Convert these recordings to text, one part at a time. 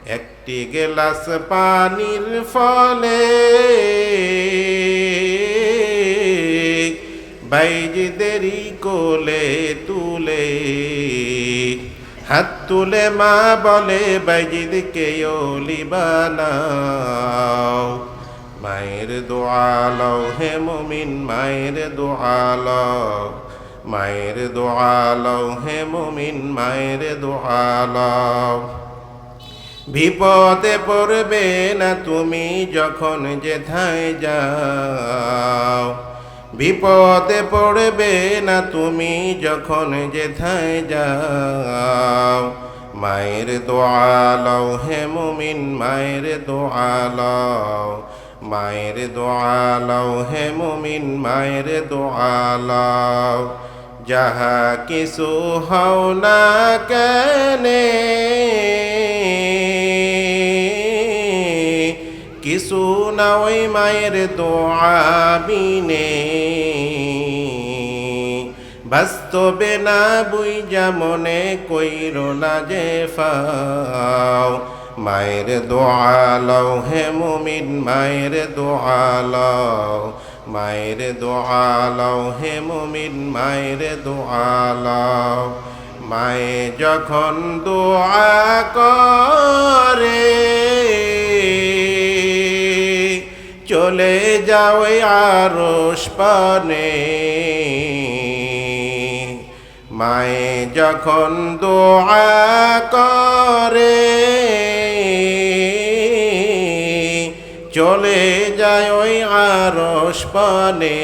একটি গেলাস পানির ফলে বাইজিদেরই কোলে তুলে হাত তুলে মা বলে বাইজিদকে ওলি বানাও। মায়ের দোয়া লও হে মুমিন, মায়ের দোয়া লও, মায়ের দোয়া লও হে মুমিন, মায়ের দোয়া লও। বিপদে পড়বে না তুমি যখন যেথায় যাও, বিপদে পড়বে না তুমি যখন যেথায় যাও। মায়ের দোয়া লও হে মুমিন, মায়ের দোয়া লও, মায়ের দোয়া লও হে মুমিন, মায়ের দোয়া লও। যাহা কিছু হও না কেনে, কিছু না ওই মায়ের দোয়া বিনে। বাস্তবে না বুইজা মনে কইরো না যে ফাও। মায়ের দোয়া লও হে মুমিন, মায়ের দোয়া লও, মায়ের দোয়া লও হে মুমিন, মায়ের দোয়া লও। মায়ে যখন দোয়া করে চলে যাও আরশ পানে। মায়ে যখন দোয়া করে চলে যায় ওই আরশ পানে।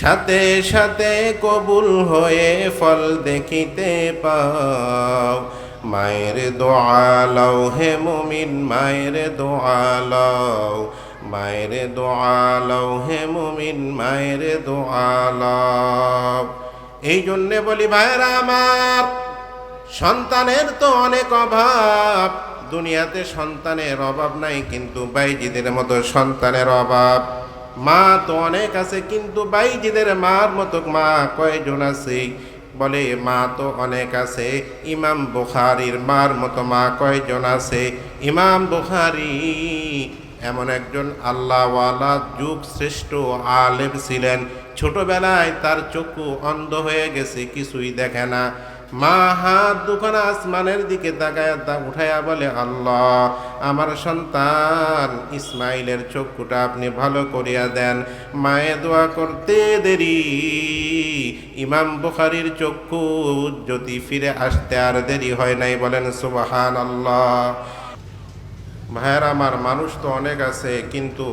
সাথে সাথে কবুল হয়ে ফল দেখিতে পাও। মায়ের দোয়া লও হে মুমিন, মায়ের দোয়া লও, মায়ের দোয়া লও হে মুমিন, মায়ের দোয়া লও। এই জন্যে বলি ভাইরা আমার, সন্তানের তো অনেক অভাব। দুনিয়াতে সন্তানের অভাব নাই, কিন্তু বাইজিদের মতো সন্তানের অভাব। মা তো অনেক আছে, কিন্তু বাইজিদের মার মতো মা কয়জন আছে? বলে মা তো অনেক আছে, ইমাম বুখারীর মার মতো মা কয়জন আছে? ইমাম বুখারী এমন একজন আল্লাহওয়ালা যুগ শ্রেষ্ঠ আলেম ছিলেন। ছোটবেলায় তার চক্ষু অন্ধ হয়ে গেছে, কিছুই দেখে না। মা হাত দুখানা আসমানের দিকে তাকায় উঠাইয়া বলে, আল্লাহ, আমার সন্তান ইসমাইলের চক্ষুটা আপনি ভালো করিয়া দেন। মায়ে দোয়া করতে দেরি, ইমাম বুখারীর চক্ষু যদি ফিরে আসতে আর দেরি হয় নাই। বলেন সুবহানাল্লাহ। ভাইয়ের আমার, মানুষ তো অনেক আছে, কিন্তু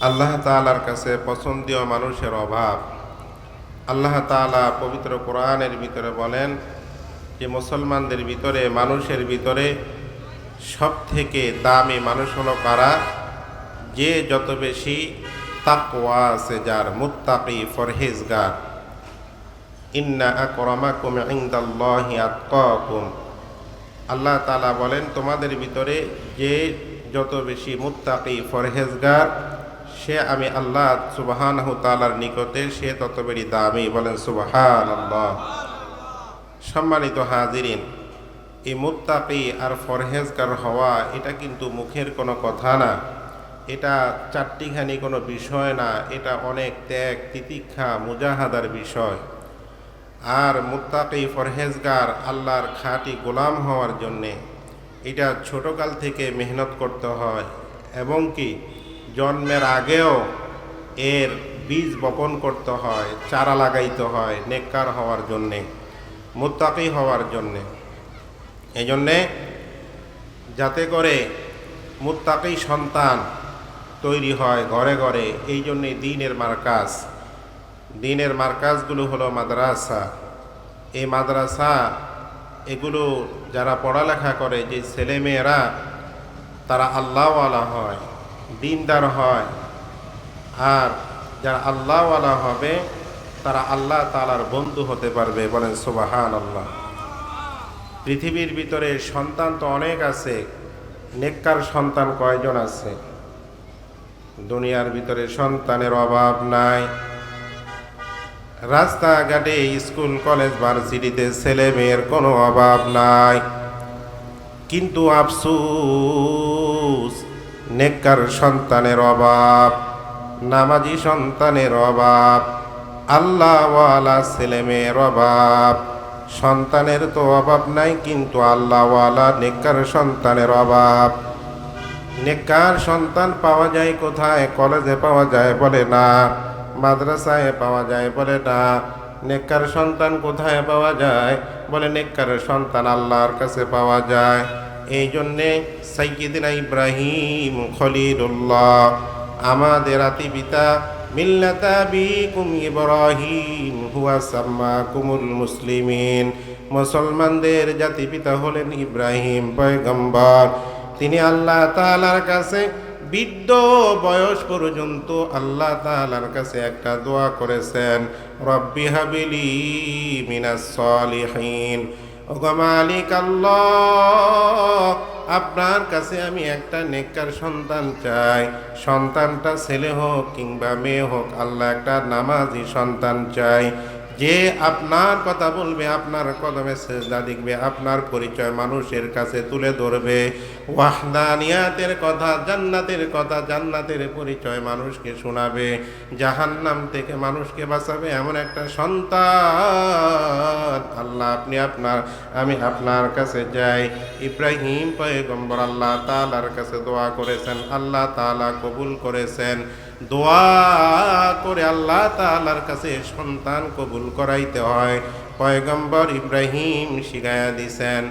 আল্লাহ তাআলার কাছে পছন্দীয় মানুষের অভাব। আল্লাহ তাআলা পবিত্র কোরআনের ভিতরে বলেন যে মুসলমানদের ভিতরে, মানুষের ভিতরে সব থেকে দামি মানুষ হলো কারা? যে যত বেশি তাকওয়া আছে, যার মুত্তাকি ফরহেজগার। ইন্না আকরামাকুম ইনদাল্লাহি আতকাকুম। আল্লাহ তাআলা বলেন তোমাদের ভিতরে যে যত বেশি মুত্তাকি ফরহেজগার, সে আমি আল্লাহ সুবহানাহু তাআলার নিকটে সে তত বেশি দামি। বলেন সুবহানাল্লাহ। সম্মানিত হাজিরিন, এই মুত্তাকি আর ফরহেজগার হওয়া এটা কিন্তু মুখের কোনো কথা না, এটা চারটিখানি কোনো বিষয় না, এটা অনেক ত্যাগ তিতিক্ষা মুজাহাদার বিষয়। আর মুত্তাকি ফরহেজগার আল্লাহর খাঁটি গোলাম হওয়ার জন্যে এটা ছোটকাল থেকে মেহনত করতে হয়, এবং কি জন্মের আগেও এর বীজ বপন করতে হয়, চারা লাগাইতে হয় নেককার হওয়ার জন্যে, মুত্তাকি হওয়ার জন্যে। এই জন্যে যাতে করে মুত্তাকি সন্তান তৈরি হয় ঘরে ঘরে, এই জন্যে দ্বীনের মার্কাজ, দ্বীনের মার্কাজগুলো হলো মাদ্রাসা। এই মাদ্রাসা এগুলো যারা পড়ালেখা করে, যে ছেলেমেয়েরা তারা আল্লাহওয়ালা হয়, দ্বীনদার হয়। আর যারা আল্লাহওয়ালা হবে তারা আল্লাহ তাআলার বন্ধু হতে পারবে। বলেন সুবহানাল্লাহ। পৃথিবীর ভিতরে সন্তান তো অনেক আছে, নেককার সন্তান কয়জন আছে? দুনিয়ার ভিতরে সন্তানের অভাব নাই। রাস্তাঘাটে, স্কুল কলেজ ভার্সিটিতে ছেলে মেয়ের কোনো অভাব নাই। কিন্তু আফসোস, নেককার সন্তানের অভাব, নামাজি সন্তানের অভাব, আল্লাহওয়ালা ছেলেমেয়ের অভাব। সন্তানের তো অভাব নাই, কিন্তু আল্লাহওয়ালা নেককার সন্তানের অভাব। নেককার সন্তান পাওয়া যায় কোথায়? কলেজে পাওয়া যায় বলে না, মাদ্রাসায় পাওয়া যায় বলে না। নেককার সন্তান কোথায় পাওয়া যায়? বলে নেককার সন্তান আল্লাহর কাছে পাওয়া যায়। এই জন্যে সাইয়্যিদিনা ইব্রাহিম খলিলুল্লাহ, আমাদের আতি পিতা, মিল্লাতা আবিকুম ইব্রাহিম হুয়া সাম্মাকুমুল মুসলিমিন, মুসলমানদের জাতি পিতা হলেন ইব্রাহিম পয়গম্বর। তিনি আল্লাহ তাআলার কাছে বৃদ্ধ বয়স পর্যন্ত আল্লাহ তাআলার কাছে একটা দোয়া করেছেন, রব্বি হাবিলি মিনাস সলিহিন। ওগো মালিক আল্লাহ, আপনার কাছে আমি একটা নেককার সন্তান চাই। সন্তানটা ছেলে হোক কিংবা মেয়ে হোক, আল্লাহ একটা নামাজি সন্তান চাই, যে আপনার কথা বলবে, আপনার কদমে সেজদা দিবে, আপনার পরিচয় মানুষের কাছে তুলে ধরবে, ওয়াহদানিয়াতের কথা, জান্নাতের কথা, জান্নাতের পরিচয় মানুষকে শোনাবে, জাহান্নাম থেকে মানুষকে বাঁচাবে, এমন একটা সন্তান আল্লাহ আমি আপনার কাছে যাই। ইব্রাহিম পয়গম্বর আল্লাহ তাআলার কাছে দোয়া করেছেন, আল্লাহ তাআলা কবুল করেছেন। দোয়া করে আল্লাহ তাআলার কাছে সন্তান কবুল করাইতে হয়, পয়গম্বর ইব্রাহিম শিখায়া দিছেন।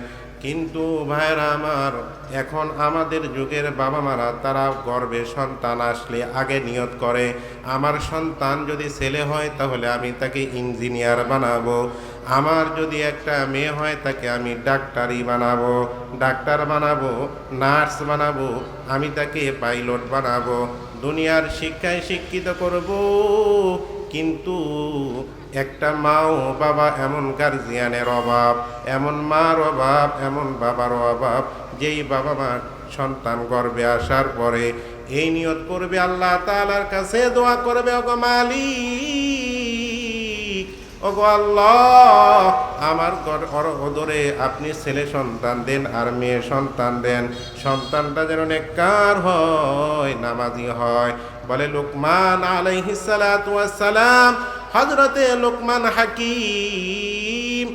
কিন্তু ভাইরা আমার, এখন আমাদের যুগের বাবা মারা, তারা গর্ভে সন্তান আসলে আগে নিয়ত করে, আমার সন্তান যদি ছেলে হয় তাহলে আমি তাকে ইঞ্জিনিয়ার বানাবো, আমার যদি একটা মেয়ে হয় তাকে আমি ডাক্তার বানাবো, নার্স বানাবো, আমি তাকে পাইলট বানাবো, দুনিয়ার শিক্ষায় শিক্ষিত করব। কিন্তু একটা মা ও বাবা, এমন গার্জিয়ানের অভাব, এমন মার অভাব, এমন বাবার অভাব, যেই বাবা মা সন্তান গর্ভে আসার পরে এই নিয়ত করবে, আল্লাহ তাআলার কাছে দোয়া করবে, ওগো মালিক, ওগো আল্লাহ, আমার অদরে আপনি ছেলে সন্তান দেন আর মেয়ে সন্তান দেন, সন্তানটা যেন নেককার হয়, নামাজি হয়। বলে লোকমান আলাইহিস সালাতু ওয়াস সালাম, হযরতে লোকমান হাকিম,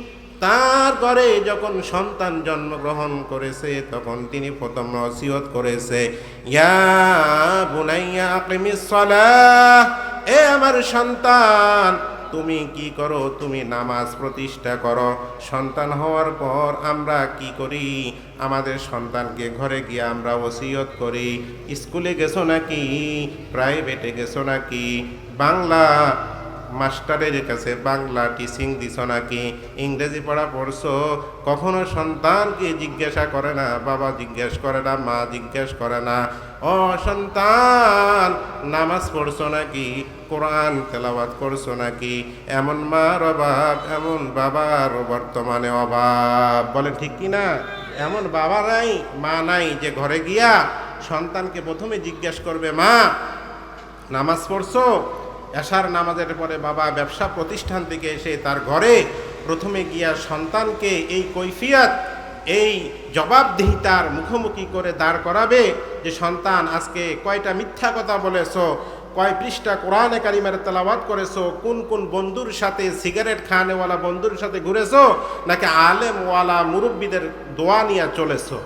তার ঘরে যখন সন্তান জন্মগ্রহণ করেছে তখন তিনি প্রথম নসিহত করেছে, ইয়া বুনাইয়া আকিমিস সালাহ, এ আমার সন্তান, তুমি কি করো? তুমি নামাজ প্রতিষ্ঠা করো। সন্তান হওয়ার পর আমরা কি করি? আমাদের সন্তানকে ঘরে গিয়ে আমরা ওসিয়ত করি, স্কুলে গেছো নাকি, প্রাইভেটে গেছো নাকি, বাংলা মাস্টারের কাছে বাংলা টিচিং দিছ নাকি, ইংরেজি পড়া পড়ছো? কখনো সন্তানকে জিজ্ঞাসা করে না, বাবা জিজ্ঞেস করে না, মা জিজ্ঞেস করে না, ও সন্তান নামাজ পড়ছো নাকি, কোরআন তেলাওয়াত করছো নাকি? এমন মার অভাব, এমন বাবার বর্তমানে অভাব। বলে ঠিক কি না? এমন বাবা নাই, মা নাই যে ঘরে গিয়া সন্তানকে প্রথমে জিজ্ঞেস করবে, মা নামাজ পড়ছো? এশার নামাজের পরে বাবা ব্যবসা প্রতিষ্ঠান থেকে এসে তার ঘরে প্রথমে গিয়া সন্তানকে এই কৈফিয়ত, এই জবাবদিহিতার মুখোমুখি করে দাঁড় করাবে যে সন্তান আজকে কয়টা মিথ্যা কথা বলেছো, কয় পৃষ্ঠা কোরআনে কারিমের তেলাওয়াত করেছো, কোন কোন বন্ধুর সাথে সিগারেট খাওয়ানেওয়ালা বন্ধুর সাথে ঘুরেছো, নাকি আলেমওয়ালা মুরব্বীদের দোয়া নিয়ে চলেছো।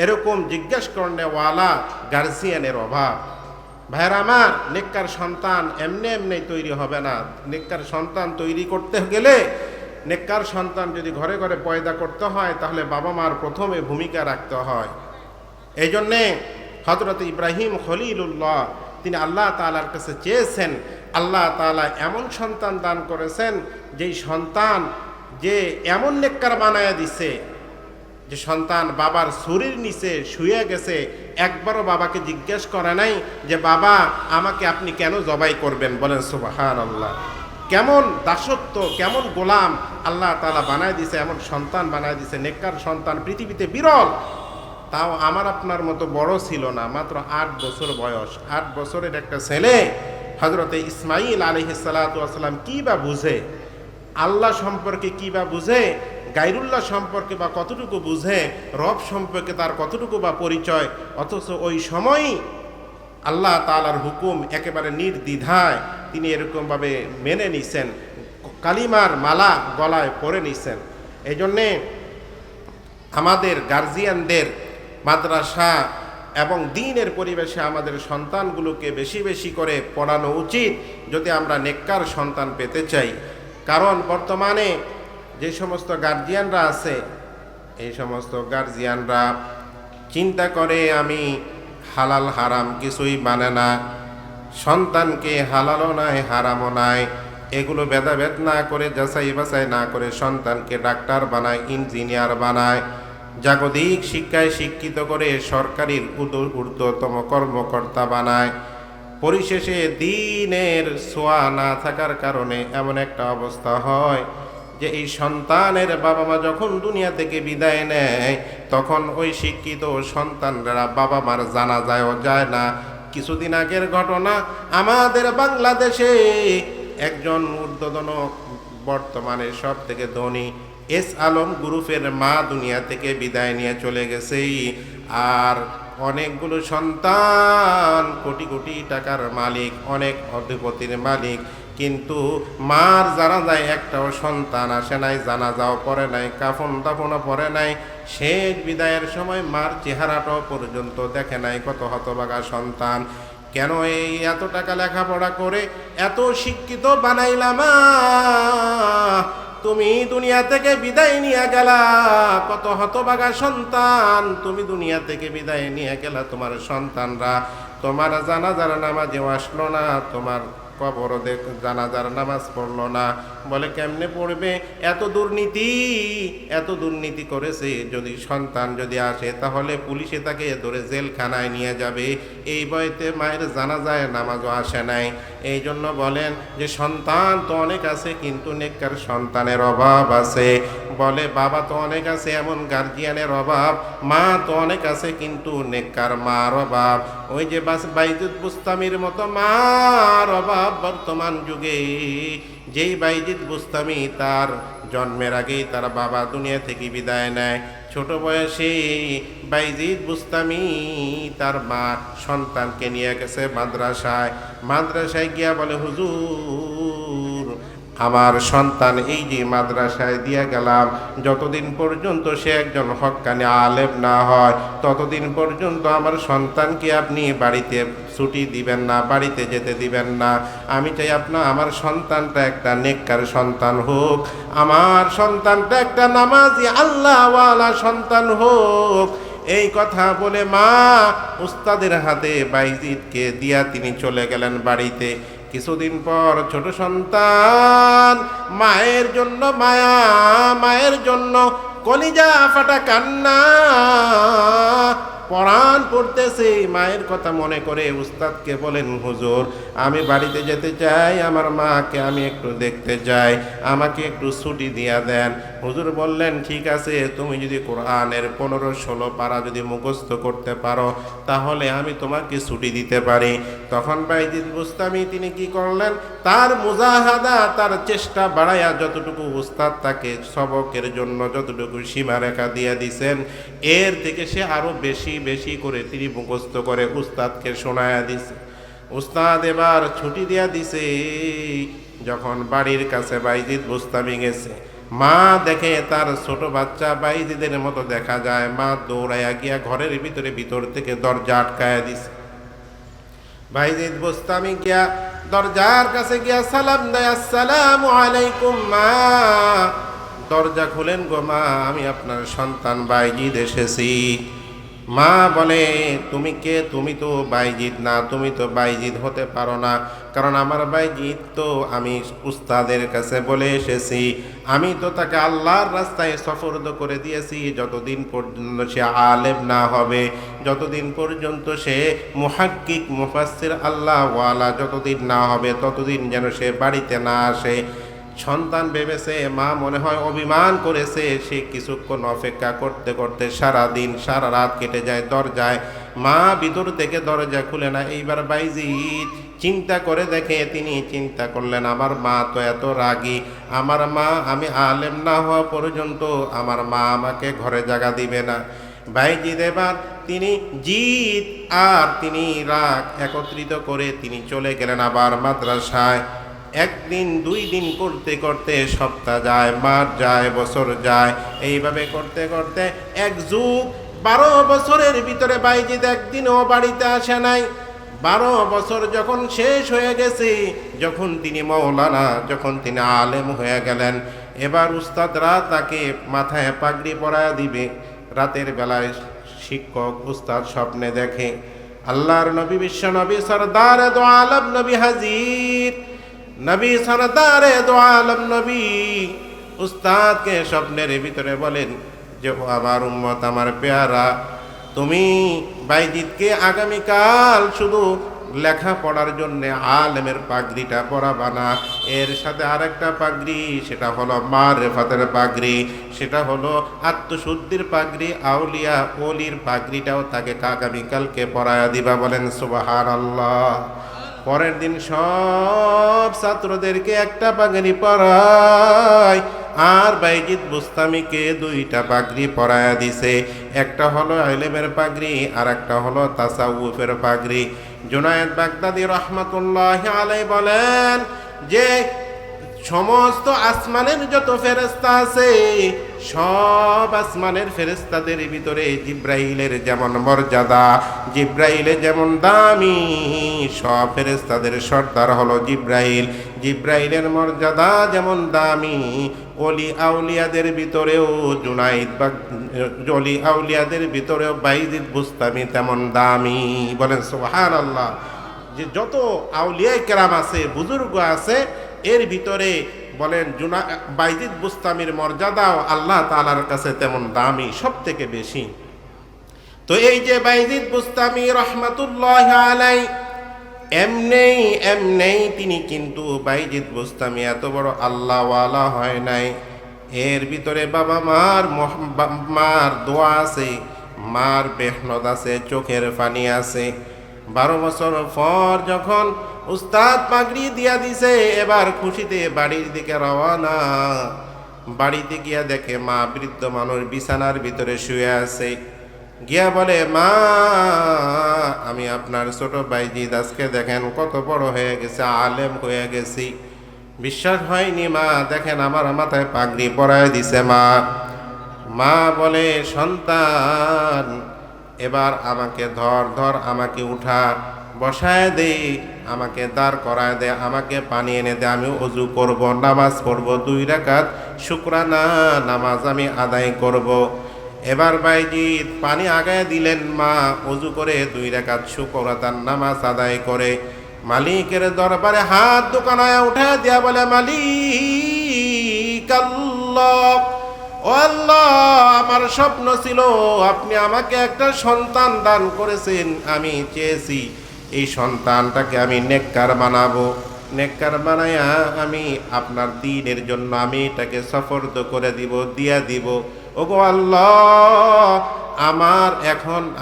এরকম জিজ্ঞেস করনেওয়ালা গার্জিয়ানের অভাব। ভাইরা আমার, নেককার সন্তান এমনি এমনি তৈরি হবে না। নেককার সন্তান তৈরি করতে গেলে, নেককার সন্তান যদি ঘরে ঘরে পয়দা করতে হয়, তাহলে বাবা মার প্রথমে ভূমিকা রাখতে হয়। এই জন্যে হযরত ইব্রাহিম খলিলুল্লাহ তিনি আল্লাহ তাআলার কাছে চেয়েছেন, আল্লাহ তাআলা এমন সন্তান দান করেছেন, যেই সন্তান যে এমন নেককার বানায়া দিছে, যে সন্তান বাবার ছুরির নিচে শুয়ে গেছে, একবারও বাবাকে জিজ্ঞেস করে নাই যে বাবা আমাকে আপনি কেন জবাই করবেন। বলেন সুবহানাল্লাহ। কেমন দাসত্ব, কেমন গোলাম আল্লাহ তাআলা বানায় দিছে, এমন সন্তান বানায় দিছে। নেককার সন্তান পৃথিবীতে বিরল। তাও আমার আপনার মতো বড় ছিল না, মাত্র 8 বছর বয়স। 8 বছরের একটা ছেলে হযরতে ইসমাঈল আলাইহিস সালাতু ওয়াস সালাম কি বা বুঝে, আল্লাহ সম্পর্কে কি বা বুঝে, গায়রুল্লাহ সম্পর্কে বা কতটুকু বুঝে, রব সম্পর্কে তার কতটুকু বা পরিচয়, অথচ ওই সময়ই আল্লাহ তাআলার হুকুম একেবারে নির্দ্বিধায় তিনি এরকমভাবে মেনে নিছেন, কালিমার মালা গলায় পরে নিছেন। এই জন্যে আমাদের গার্জিয়ানদের মাদ্রাসা এবং দ্বীনের পরিবেশে আমাদের সন্তানগুলোকে বেশি বেশি করে পড়ানো উচিত, যদি আমরা নেককার সন্তান পেতে চাই। কারণ বর্তমানে যে সমস্ত গার্জিয়ানরা আছে, এই সমস্ত গার্জিয়ানরা চিন্তা করে আমি হালাল হারাম কিছুই মানে না, সন্তানকে হালালও নাই হারামও নাই, এগুলো ভেদাভেদ না করে, যাচাই বাছাই না করে সন্তানকে ডাক্তার বানায়, ইঞ্জিনিয়ার বানায়, জাগতিক শিক্ষায় শিক্ষিত করে সরকারি ঊর্ধ্বতম কর্মকর্তা বানায়। পরিশেষে দ্বীনের ছোঁয়া না থাকার কারণে এমন একটা অবস্থা হয় যে এই সন্তানের বাবা মা যখন দুনিয়া থেকে বিদায় নেয়, তখন ওই শিক্ষিত সন্তানরা বাবা মার জানাজায়ও যায় না। কিছুদিন আগের ঘটনা, আমাদের বাংলাদেশে একজন ঊর্ধ্বতন, বর্তমানে সব থেকে ধনী এস আলম গ্রুপের মা দুনিয়া থেকে বিদায় নিয়ে চলে গেছে। আর অনেকগুলো সন্তান, কোটি কোটি টাকার মালিক, অনেক অধিপতির মালিক, কিন্তু মার জানাজায় একটাও সন্তান আসে নাই, জানাজাও পড়ে নাই, কাফন দাফনও পড়ে নাই, শেষ বিদায়ের সময় মার চেহারাটাও পর্যন্ত দেখে নাই। কত হতভাগা সন্তান! কেন এই এত টাকা লেখাপড়া করে এত শিক্ষিত বানাইলাম, তুমি দুনিয়া থেকে বিদায় নিয়ে গেলা। কত হতভাগা সন্তান, তুমি দুনিয়া থেকে বিদায় নিয়ে গেলা, তোমার সন্তানরা তোমার জানাজার নামাজেও আসলো না, তোমার কবর জানাজার নামাজ পড়লো না। বলে কেমনে পড়বে? এত দুর্নীতি, এত দুর্নীতি করেছে। যদি সন্তান যদি আসে তাহলে পুলিশে তাকে ধরে জেলখানায় নিয়ে যাবে। এই বয়তে মায়ের জানাজায় নামাজও আসে নাই। এই জন্য বলেন যে সন্তান তো অনেক আছে, কিন্তু নেককার সন্তানের অভাব আছে। বলে বাবা তো অনেক আছে, এমন গার্জিয়ানের অভাব। মা তো অনেক আছে, কিন্তু নেককার মার অভাব। ওই যে বাইজিদ বুস্তামির মতো মার অভাব বর্তমান যুগে। যেই বাইজিদ বুস্তামি, তার জন্মের আগেই তার বাবা দুনিয়া থেকে বিদায় নেয়। ছোট বয়সে বাইজিদ বুস্তামি তার মা সন্তানকে নিয়ে গেছে মাদ্রাসায়। মাদ্রাসায় গিয়া বলে, হুজুর আমার সন্তান এই যে মাদ্রাসায় দিয়ে গেলাম, যতদিন পর্যন্ত সে একজন হক্কানি আলেম না হয়, ততদিন পর্যন্ত আমার সন্তানকে আপনি বাড়িতে ছুটি দিবেন না, বাড়িতে যেতে দিবেন না। আমি চাই আমার সন্তানটা একটা নেককার সন্তান হোক, আমার সন্তানটা একটা নামাজি আল্লাহওয়ালা সন্তান হোক। এই কথা বলে মা উস্তাদের হাতে বাইজিদকে দিয়া তিনি চলে গেলেন বাড়িতে। কিছুদিন পর ছোট সন্তান মায়ের জন্য মায়া, মায়ের জন্য কলিজা ফাটা কান্না, পরাণ পড়তেছে। মায়ের কথা মনে করে উস্তাদকে বলেন, হুজুর আমি বাড়িতে যেতে চাই, আমার মাকে আমি একটু দেখতে চাই, আমাকে একটু ছুটি দিয়া দেন। হুজুর বললেন, ঠিক আছে, তুমি যদি কোরআনের 15-16 পারা যদি মুখস্থ করতে পারো তাহলে আমি তোমাকে ছুটি দিতে পারি। তখন বাইজিদ বুস্তামি তিনি কি করলেন, তার মুজাহাদা, তার চেষ্টা বাড়াইয়া যতটুকু উস্তাদ তাকে সবকের জন্য যতটুকু সীমারেখা দিয়ে দিছেন, এর থেকে সে আরো বেশি বেশি করে তিনি মুখস্থ করে উস্তাদকে শোনায়া দিছে। উস্তাদ এবার ছুটি দিয়া দিছে। যখন বাড়ির কাছে বাইজিদ বুস্তামি গেছে, মা দেখে তার ছোট বাচ্চা বাইজিদের মতো দেখা যায়। মা দৌড়াইয়া গিয়া ঘরের ভিতর থেকে দরজা আটকায়া দিছে। বাইজিদ বুস্তামি গিয়া দরজার কাছে গিয়া সালাম দেয়, আসসালামু আলাইকুম মা। দরজা খুলেন গো মা, আমি আপনার সন্তান বাইজিদ এসেছি। মা বলে, তুমি কে? তুমি তো বাইজিদ না, তুমি তো বাইজিদ হতে পারো না, কারণ আমার বাইজিদ তো আমি উস্তাদের কাছে বলে এসেছি, আমি তো তাকে আল্লাহর রাস্তায় সফরদ করে দিয়েছি। যতদিন পর্যন্ত সে আলেম না হবে, যতদিন পর্যন্ত সে মুহাক্কিক মুফাসসির আল্লাহ ওয়ালা যতদিন না হবে, ততদিন যেন সে বাড়িতে না আসে। সন্তান ভেবেছে মা মনে হয় অভিমান করেছে। সে কিছুক্ষণ অপেক্ষা করতে করতে সারা দিন সারা রাত কেটে যায়। দরজায় মা ভিতর থেকে দরজা খুলে না। এইবার বাইজিদ চিন্তা করে দেখে, তিনি চিন্তা করলেন আমার মা তো এত রাগী, আমার মা, আমি আলেম না হওয়া পর্যন্ত আমার মা আমাকে ঘরে জায়গা দিবে না। বাইজিদ এবার তিনি জিদ আর তিনি রাগ একত্রিত করে তিনি চলে গেলেন আবার মাদ্রাসায়। একদিন দুই দিন করতে করতে সপ্তাহ যায়, মাস যায়, বছর যায়, এইভাবে করতে করতে এক যুগ 12 বছরের ভিতরে বাইজিদ একদিনও বাড়িতে আসে নাই। 12 বছর যখন শেষ হয়ে গেছে, যখন তিনি মৌলানা, যখন তিনি আলেম হয়ে গেলেন, এবার উস্তাদরা তাকে মাথায় পাগড়ি পরায়া দিবে। রাতের বেলায় শিক্ষক উস্তাদ স্বপ্নে দেখে আল্লাহর নবী, বিশ্ব নবী, সরদারে দো আলম নবী হাজির, নবী সরদারে দো আলম নবী উস্তাদকে স্বপ্নের ভিতরে বলেন যে ও আমার উম্মত, আমার পেয়ারা, তুমি বাইজিদকে আগামীকাল শুধু লেখাপড়ার জন্য আলেমের পাগড়িটা পরাবা না, এর সাথে আরেকটা পাগড়ি, সেটা হলো মারেফাতের পাগড়ি, সেটা হলো আত্মশুদ্ধির পাগড়ি, আউলিয়া ওলির পাগড়িটাও তাকে আগামীকালকে পরায়া দিবা। বলেন সুবহানাল্লাহ। পরের দিন সব ছাত্রদেরকে একটা পাগড়ি পরায়, আর বাইজিদ বুস্তামিকে 2টা পাগড়ি পরায়া দিছে। একটা হলো ইলমের পাগড়ি, আর একটা হলো তাসাউফের পাগড়ি। জুনায়েদ বাগদাদি রহমাতুল্লাহি আলাইহি বলেন যে সমস্ত আসমানের যত ফেরেশতা আছে, সব আসমানের ফেরেশতাদের ভিতরে জিব্রাইলের যেমন মর্যাদা, জিব্রাইলের যেমন দামি, সব ফেরেশতাদের সর্দার হলো জিব্রাইল। জিব্রাইলের মর্যাদা যেমন দামি, অলি আউলিয়াদের ভিতরেও অলি আউলিয়াদের ভিতরেও বাইজিদ বুস্তামি তেমন দামি। বলেন সুবহানাল্লাহ। যে যত আউলিয়ায়ে কেরাম আছে, বুজুর্গ আছে, এর ভিতরে বলেন বাইজিদ বুস্তামির মর্যাদাও আল্লাহ তাআলার কাছে তেমন দামি, সব থেকে বেশি। তো এই যে বাইজিদ বুস্তামি রহমাতুল্লাহি আলাইহি, এমনেই তিনি কিন্তু বাইজিদ বুস্তামি এত বড় আল্লাহওয়ালা হয় নাই। এর ভিতরে বাবা মার দোয়া আছে, মার মেহনত আছে, চোখের পানি আছে। 12 বছর পর যখন উস্তাদ পাগড়ি দিয়া দিছে, এবার খুশিতে বাড়ির দিকে রওনা। বাড়িতে গিয়া দেখে মা বৃদ্ধ মানুষ বিছানার ভিতরে শুয়ে আছে। গিয়া বলে, মা, আমি আপনার ছোট বাইজিদ আজকে দেখেন কত বড় হয়ে গেছে, আলেম হয়ে গেছি। বিশ্বাস হয়নি মা, দেখেন আমার মাথায় পাগড়ি পরায় দিছে। মা বলে, সন্তান, এবার আমাকে ধর, আমাকে উঠা, বসায় দে, আমাকে দাঁড় করায় দে, আমাকে পানি এনে দে, আমি ওযু করব, নামাজ পড়ব, 2 রাকাত শুকরানা নামাজ আমি আদায় করব। এবার বাইজিদ পানি আগায় দিলেন, মা ওযু করে 2 রাকাত শুকরাতার নামাজ আদায় করে মালিকের দরবারে হাত দোকানায় উঠা দিয়া বলে, মালিক আল্লাহ, ও আল্লাহ, আমার স্বপ্ন ছিল আপনি আমাকে একটা সন্তান দান করেছেন। আমি চেয়েছি এই সন্তানটাকে আমি নেককার বানাবো, নেককার বানায়া আমি আপনার দ্বীনের জন্য আমি এটাকে সফরদ করে দিয়া দিব। ওগো আল্লাহ,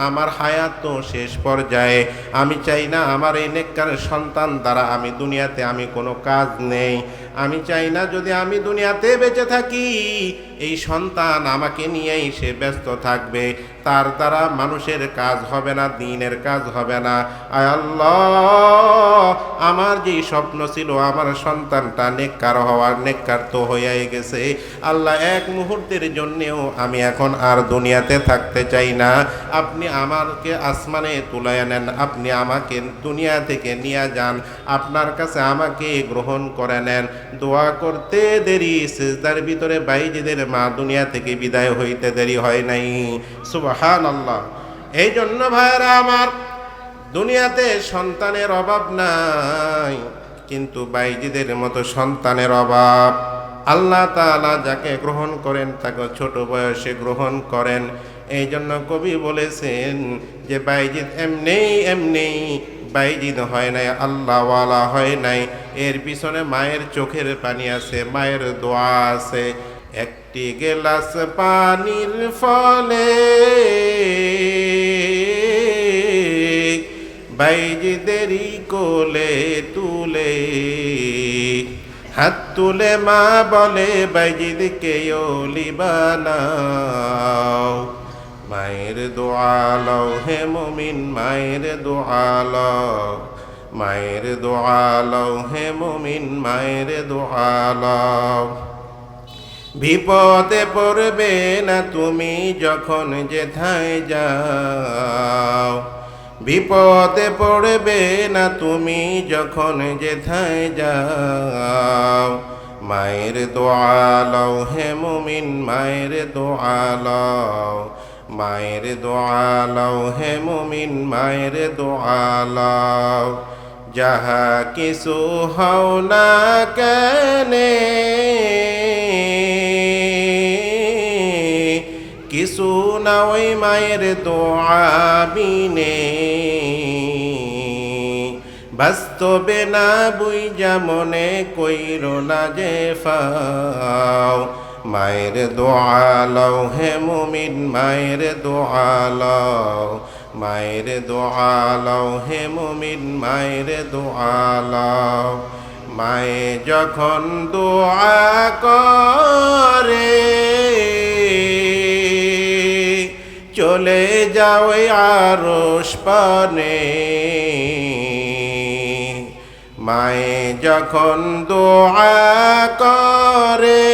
আমার হায়াত তো শেষ পর্যায়ে, আমি চাই না আমার এই নেককার সন্তান দ্বারা আমি দুনিয়াতে আমি কোনো কাজ নেই। আমি চাই না যদি আমি দুনিয়াতে বেঁচে থাকি, এই সন্তান আমাকে নিয়েই সে ব্যস্ত থাকবে, তার দ্বারা মানুষের কাজ হবে না, দ্বীনের কাজ হবে না। আয় আল্লাহ, আমার যেই স্বপ্ন ছিল আমার সন্তানটা নেককার হওয়ার, নেককার তো হয়েই গেছে। আল্লাহ, এক মুহূর্তের জন্যেও আমি এখন আর দুনিয়াতে থাকতে চাই না। আপনি আমাকে আসমানে তুলায় নেন, আপনি আমাকে দুনিয়া থেকে নিয়ে যান, আপনার কাছে আমাকে গ্রহণ করে নেন। দোয়া করতে দেরি, সিজদার ভিতরে বাইজিদের মা দুনিয়া থেকে বিদায় হইতে দেরি হয় নাই। সুবহানাল্লাহ। এই জন্য ভাইরা আমার, দুনিয়াতে সন্তানের অভাব নাই, কিন্তু বাইজিদের মতো সন্তানের অভাব। আল্লাহ তাআলা যাকে গ্রহণ করেন তাকে ছোট বয়সে গ্রহণ করেন। এই জন্য কবি বলেছেন যে বাইজিদ এমনি বাইজিদ হয় নাই, আল্লাহওয়ালা হয় নাই। এর পিছনে মায়ের চোখের পানি আছে, মায়ের দোয়া আছে। একটি গেলাস পানির ফলে বাইজিদেরই কোলে তুলে। হাত তুলে মা বলে বাইজিদকে ওলি বানাও। মায়ের দোয়া লও হে মুমিন, মায়ের দোয়া লও, মায়ের দোয়া লও হে মুমিন, মায়ের দোয়া লও। বিপদে পড়বে না তুমি যখন যেথায় যাও, বিপদে পড়বে না তুমি যখন যেথায় যাও। মায়ের দোয়া লও হে মুমিন, মায়ের দোয়া লও, মায়ের দোয়া লও হে মুমিন, মায়ের দোয়া লও। যাহা কিছু হও না কেনে, কিছু না ওই মায়ের দোয়া বিনে। বাস্তবে না বুইজা মনে কইরো না যে ফাও। মায়ের দোয়া লও হে মুমিন, মায়ের দোয়া লও, মায়ের দোয়া লও হে মুমিন, মায়ের দোয়া লও। মায়ে যখন দোয়া করে চলে যাও আরশ পানে। মায়ে যখন দোয়া করে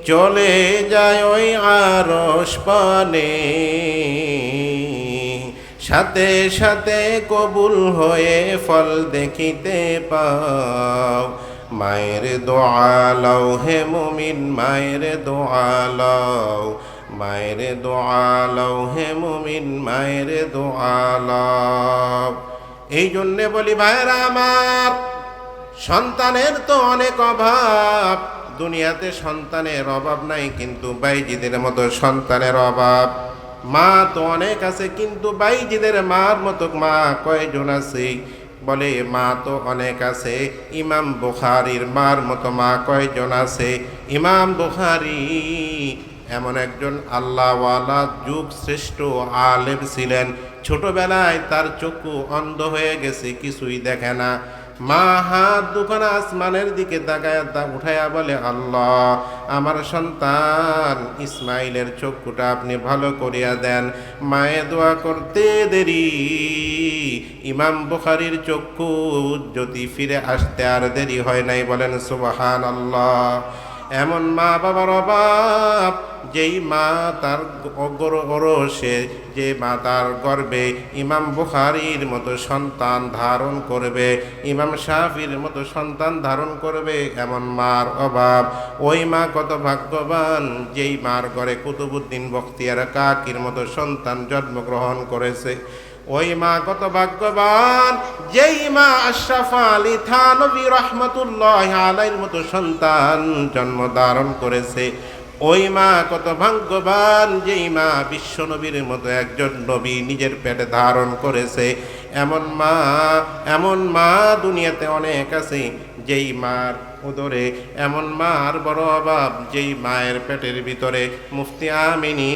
চলে যায় ওই আরশ পানে। সাথে সাথে কবুল হয়ে ফল দেখিতে পাও। মায়ের দোয়া লও হে মুমিন, মায়ের দোয়া লও, মায়ের দোয়া লও হে মুমিন, মায়ের দোয়া লও। এই জন্যে বলি ভাইরা আমার, সন্তানের তো অনেক অভাব। দুনিয়াতে সন্তানের অভাব নাই, কিন্তু বাইজিদের মতো সন্তানের অভাব। মা তো অনেক আছে, কিন্তু বাইজিদের মার মতো মা কয়জন আছে? বলে মা তো অনেক আছে, ইমাম বুখারীর মার মতো মা কয়জন আছে? ইমাম বুখারী এমন একজন আল্লাহওয়ালা যুগ শ্রেষ্ঠ আলেম ছিলেন। ছোটবেলায় তার চক্ষু অন্ধ হয়ে গেছে, কিছুই দেখে না। মা হাত দুখানা আসমানের দিকে তাকায় উঠাইয়া বলে, আল্লাহ, আমার সন্তান ইসমাইলের চক্ষুটা আপনি ভালো করিয়া দেন। মায়ে দোয়া করতে দেরি, ইমাম বুখারীর চক্ষু যদি ফিরে আসতে আর দেরি হয় নাই। বলেন সুবহানাল্লাহ। এমন মা বাবার অভাব, যেই মা তার অগরসে, যে মা তার গর্বে ইমাম বুখারীর মতো সন্তান ধারণ করবে, ইমাম শাফির মতো সন্তান ধারণ করবে, এমন মার অভাব। ওই মা কত ভাগ্যবান, যেই মার ঘরে কুতুবউদ্দিন বখতিয়ার কাকির মতো সন্তান জন্মগ্রহণ করেছে। ওই মা কত ভাগ্যবান, যেই মা আশরাফ আলী থানভী রহমতুল্লাহ আলাইহির মতো সন্তান জন্ম ধারণ করেছে। ওই মা কত ভাগ্যবান, যেই মা বিশ্বনবীর মতো একজন নবী নিজের পেটে ধারণ করেছে। এমন মা দুনিয়াতে অনেক আছে, যেই মার উদরে এমন মার বড় অভাব, যেই মায়ের পেটের ভিতরে মুফতি আমিনী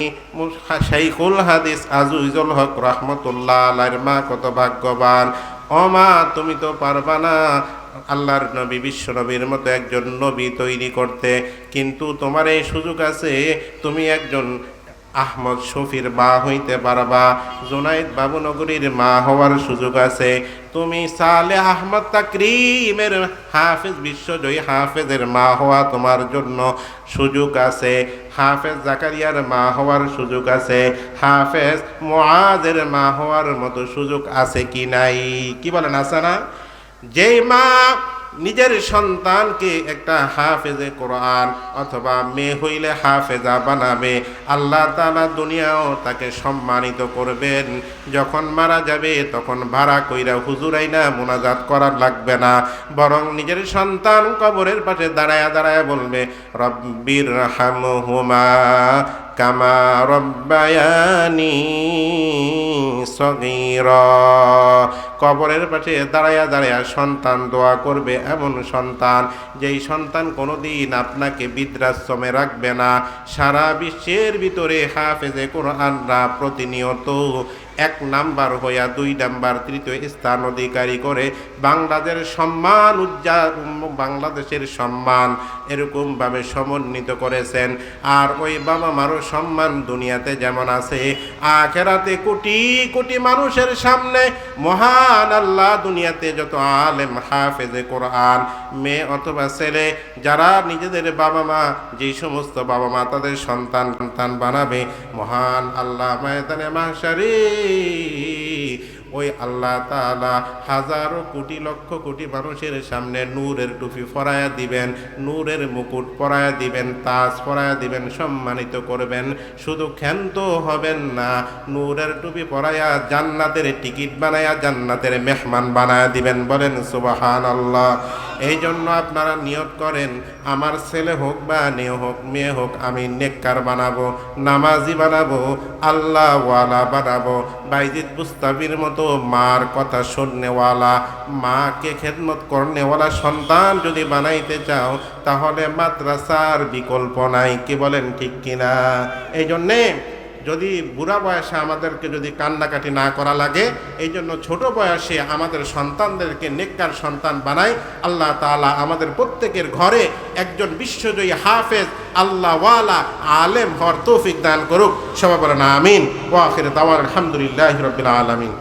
শাইখুল হাদিস আজিজুল হক রহমতুল্লাহ আলাইহির মা কত ভাগ্যবান। ও মা, তুমি তো পারবা না আল্লাহর নবী বিশ্ব নবীর মতো একজন নবী তৈরি করতে, কিন্তু তোমার এই সুযোগ আছে। তুমি একজন আহমদ শফির মা হইতে পারবা, জুনাইদ বাবুনগরীর মা হওয়ার সুযোগ আছে। তুমি সালে আহমদ তাকরিমের হাফেজ, বিশ্বজয়ী হাফেজের মা হওয়া তোমার জন্য সুযোগ আছে। হাফেজ জাকারিয়ার মা হওয়ার সুযোগ আছে। হাফেজ মুআজের মা হওয়ার মতো সুযোগ আছে কি নাই? কি বলেন, আছে না? যেই মা নিজের সন্তানকে একটা হাফেজে কোরআন অথবা মেয়ে হইলে হাফেজা বানাবে, আল্লাহ তাআলা দুনিয়াও তাকে সম্মানিত করবেন। যখন মারা যাবে তখন ভাড়া কইরা হুজুরাইনা মুনাজাত করার লাগবে না, বরং নিজের সন্তান কবরের পাশে দাঁড়ায়া দাঁড়ায়া বলবে, রব্বির হামহুমা কামা রব্বায়ানি সগীরা। কবরের পাশে দাঁড়ায়া দাঁড়ায়া সন্তান দোয়া করবে, এমন সন্তান যেই সন্তান কোনোদিন আপনাকে বৃদ্ধাশ্রমে রাখবে না। সারা বিশ্বের ভিতরে হাফেজে কোরআনরা প্রতিনিয়ত 1 নাম্বার হইয়া 2 নাম্বার 3য় স্থান অধিকারী করে বাংলাদেশের সম্মান এরকমভাবে সমন্বিত করেছেন। আর ওই বাবা মারও সম্মান দুনিয়াতে যেমন আছে, আখেরাতে কোটি কোটি মানুষের সামনে মহান আল্লাহ দুনিয়াতে যত আলেম হাফেজে কোরআন মেয়ে অথবা ছেলে যারা নিজেদের বাবা মা, যেই সমস্ত বাবা মা তাদের সন্তান বানাবে, মহান আল্লাহ ময়দানে মাহশারে ওই আল্লাহ তাআলা হাজারো কোটি লক্ষ কোটি মানুষের সামনে নূরের টুপি পরায়া দিবেন, নূরের মুকুট পরায়া দিবেন, তাজ পরায়া দিবেন, সম্মানিত করবেন। শুধু ক্ষান্ত হবেন না, নূরের টুপি পরায়া জান্নাতের টিকিট বানায়া জান্নাতের মেহমান বানায়া দিবেন। বলেন সুবহানাল্লাহ। এই জন্য আপনারা নিয়ত করেন, আমার ছেলে হোক বা মেয়ে হোক আমি নেককার বানাবো, নামাজি বানাবো, আল্লাহওয়ালা বানাবো। বাইজিদ বুস্তামির মতো মার কথা শুননেওয়ালা, মাকে খেদমত করনেওয়ালা সন্তান যদি বানাইতে চাও, তাহলে মাদ্রাসার বিকল্প নাই। কি বলেন ঠিক কিনা? এই জন্যে যদি বুড়া বয়সে আমাদেরকে যদি কান্নাকাটি না করা লাগে, এই জন্য ছোট বয়সে আমাদের সন্তানদেরকে নেককার সন্তান বানাই। আল্লাহ তাআলা আমাদের প্রত্যেকের ঘরে একজন বিশ্বজয়ী হাফেজ আল্লাহওয়ালা আলেম হওয়ার তৌফিক দান করুক। সবাই বলেন আমিন। ওয়া আখির দাওয়ানা আলহামদুলিল্লাহি রাব্বিল আলামিন।